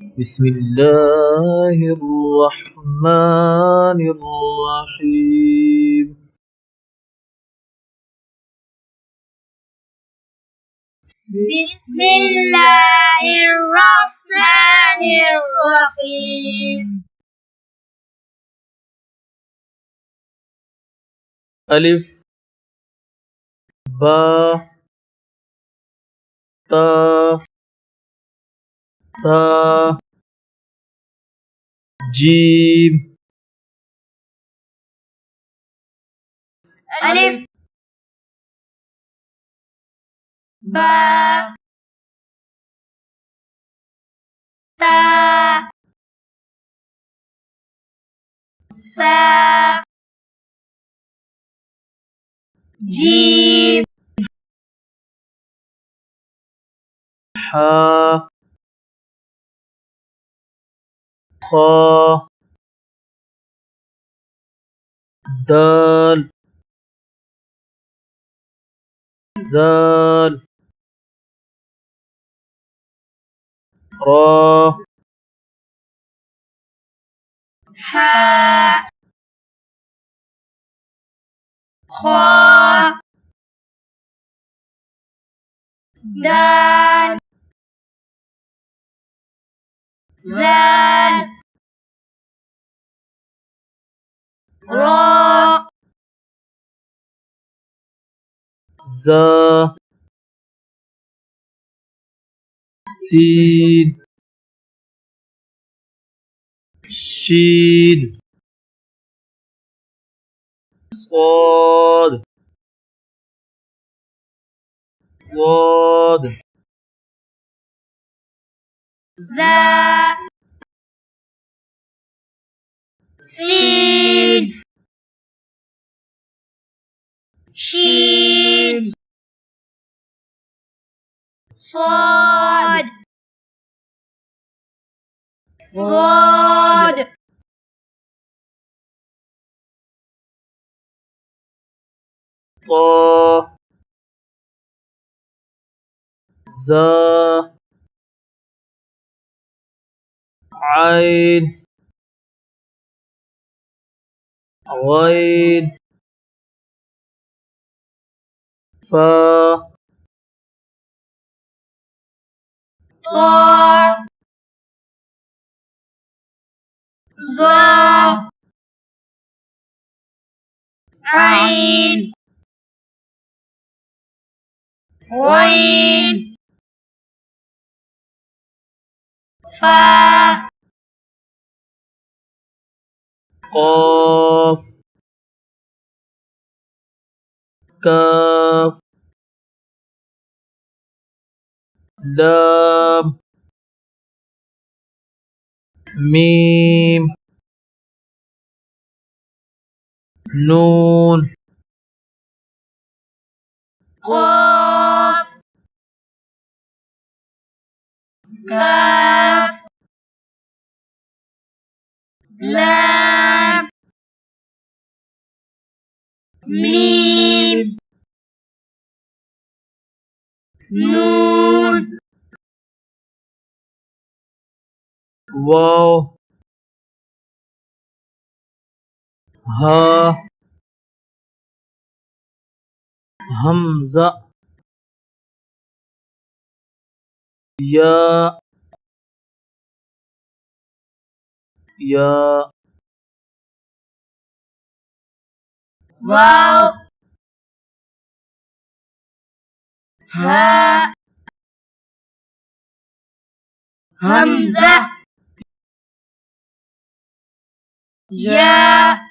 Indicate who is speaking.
Speaker 1: بسم الله الرحمن الرحيم.
Speaker 2: بسم الله الرحمن الرحيم.
Speaker 1: ألف با تا ثا جيم.
Speaker 2: ألف با تا ثا جيم.
Speaker 1: حا خا دال ذال را
Speaker 2: حاء خاء دال زال را
Speaker 1: زا سين شين صاد ضاد
Speaker 2: زاء سين شين صاد ضاد
Speaker 1: طا زا عين غين فا
Speaker 2: طا ظا عين غين فا
Speaker 1: قاف كاف لام ميم نون
Speaker 2: قاف كاف لام ميم نون
Speaker 1: واو ها همزة يا
Speaker 2: واو ها همزة يا